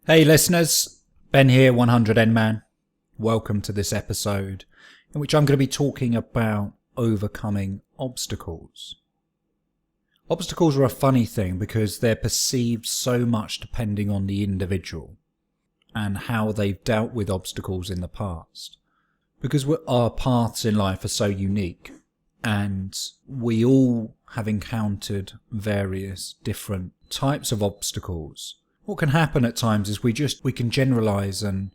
Hey listeners, Ben here, 100 Man. Welcome to this episode in which I'm going to be talking about overcoming obstacles. Obstacles are a funny thing because they're perceived so much depending on the individual and how they've dealt with obstacles in the past. Because our paths in life are so unique and we all have encountered various different types of obstacles. What can happen at times is we can generalize and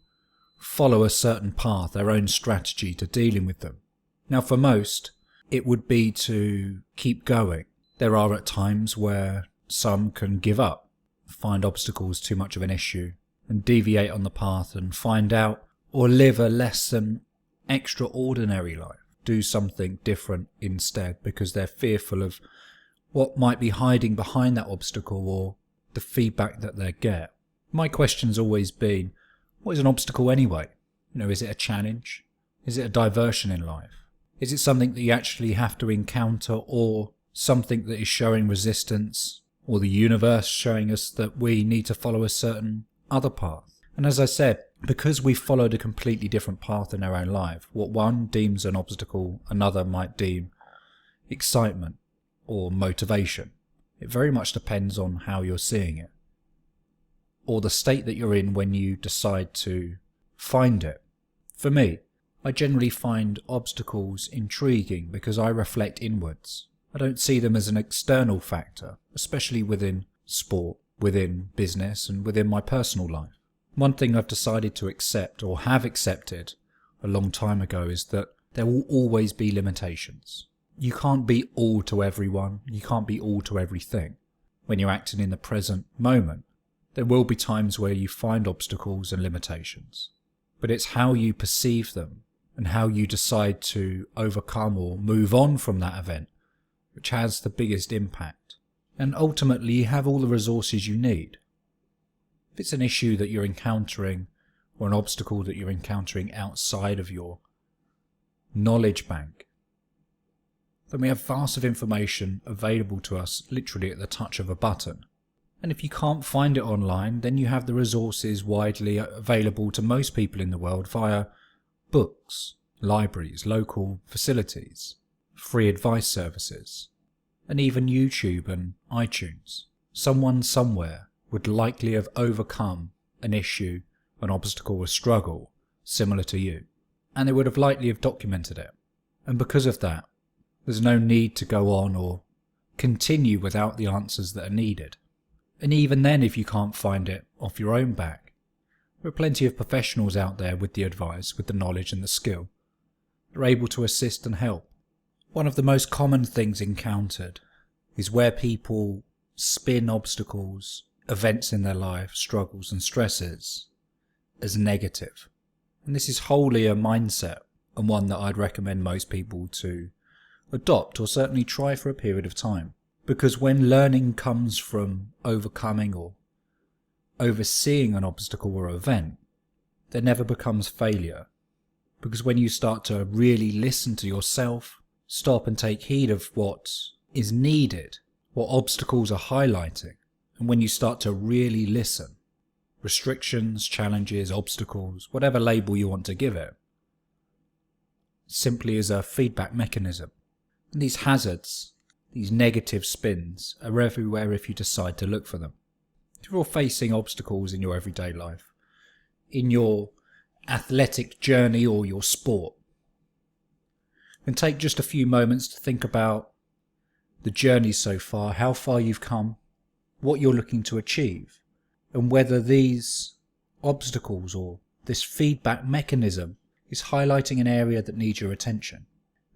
follow a certain path, our own strategy to dealing with them. Now for most, it would be to keep going. There are at times where some can give up, find obstacles too much of an issue, and deviate on the path and find out or live a less than extraordinary life. Do something different instead because they're fearful of what might be hiding behind that obstacle or the feedback that they get. My question's always been, what is an obstacle anyway? Is it a challenge? Is it a diversion in life? Is it something that you actually have to encounter, or something that is showing resistance, or the universe showing us that we need to follow a certain other path? And as I said, because we've followed a completely different path in our own life, what one deems an obstacle, another might deem excitement or motivation. It very much depends on how you're seeing it, or the state that you're in when you decide to find it. For me, I generally find obstacles intriguing because I reflect inwards. I don't see them as an external factor, especially within sport, within business, and within my personal life. One thing I've decided to accept, or have accepted a long time ago, is that there will always be limitations. You can't be all to everyone. You can't be all to everything. When you're acting in the present moment, there will be times where you find obstacles and limitations. But it's how you perceive them and how you decide to overcome or move on from that event which has the biggest impact. And ultimately, you have all the resources you need. If it's an issue that you're encountering or an obstacle that you're encountering outside of your knowledge bank, then we have vast of information available to us literally at the touch of a button. And if you can't find it online, then you have the resources widely available to most people in the world via books, libraries, local facilities, free advice services, and even YouTube and iTunes. Someone somewhere would likely have overcome an issue, an obstacle, a struggle similar to you, and they would have likely have documented it. And because of that, there's no need to go on or continue without the answers that are needed. And even then, if you can't find it off your own back, there are plenty of professionals out there with the advice, with the knowledge and the skill. They're able to assist and help. One of the most common things encountered is where people spin obstacles, events in their life, struggles and stresses as negative. And this is wholly a mindset, and one that I'd recommend most people to adopt or certainly try for a period of time. Because when learning comes from overcoming or overseeing an obstacle or event, there never becomes failure. Because when you start to really listen to yourself, stop and take heed of what is needed, what obstacles are highlighting, and when you start to really listen, restrictions, challenges, obstacles, whatever label you want to give it, simply as a feedback mechanism. And these hazards, these negative spins, are everywhere if you decide to look for them. If you're facing obstacles in your everyday life, in your athletic journey or your sport, then take just a few moments to think about the journey so far, how far you've come, what you're looking to achieve, and whether these obstacles or this feedback mechanism is highlighting an area that needs your attention.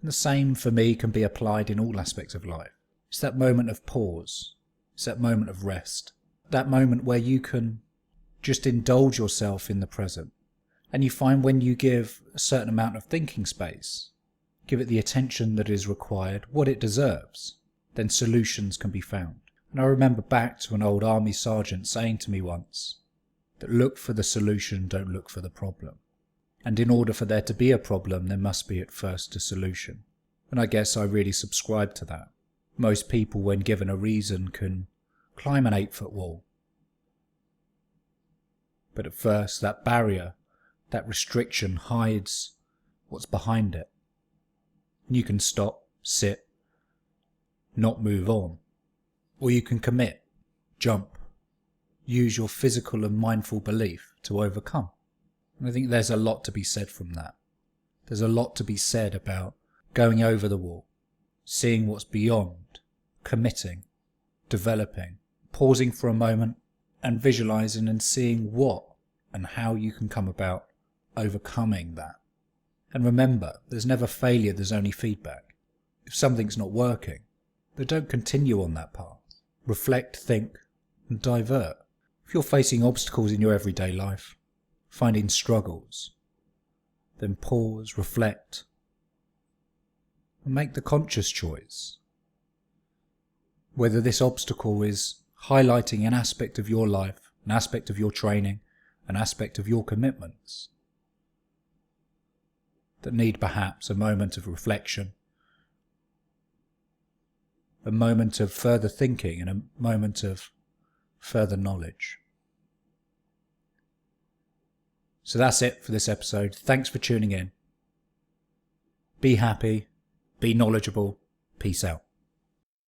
And the same for me can be applied in all aspects of life. It's that moment of pause. It's that moment of rest. That moment where you can just indulge yourself in the present. And you find when you give a certain amount of thinking space, give it the attention that is required, what it deserves, then solutions can be found. And I remember back to an old army sergeant saying to me once that look for the solution, don't look for the problem. And in order for there to be a problem, there must be at first a solution. And I guess I really subscribe to that. Most people, when given a reason, can climb an 8-foot wall. But at first, that barrier, that restriction hides what's behind it. You can stop, sit, not move on. Or you can commit, jump, use your physical and mindful belief to overcome. And I think there's a lot to be said from that. There's a lot to be said about going over the wall, seeing what's beyond, committing, developing, pausing for a moment and visualizing and seeing what and how you can come about overcoming that. And remember, there's never failure, there's only feedback. If something's not working, then don't continue on that path. Reflect, think, and divert. If you're facing obstacles in your everyday life, finding struggles, then pause, reflect, and make the conscious choice. Whether this obstacle is highlighting an aspect of your life, an aspect of your training, an aspect of your commitments, that need perhaps a moment of reflection, a moment of further thinking, and a moment of further knowledge. So that's it for this episode. Thanks for tuning in. Be happy, be knowledgeable. Peace out.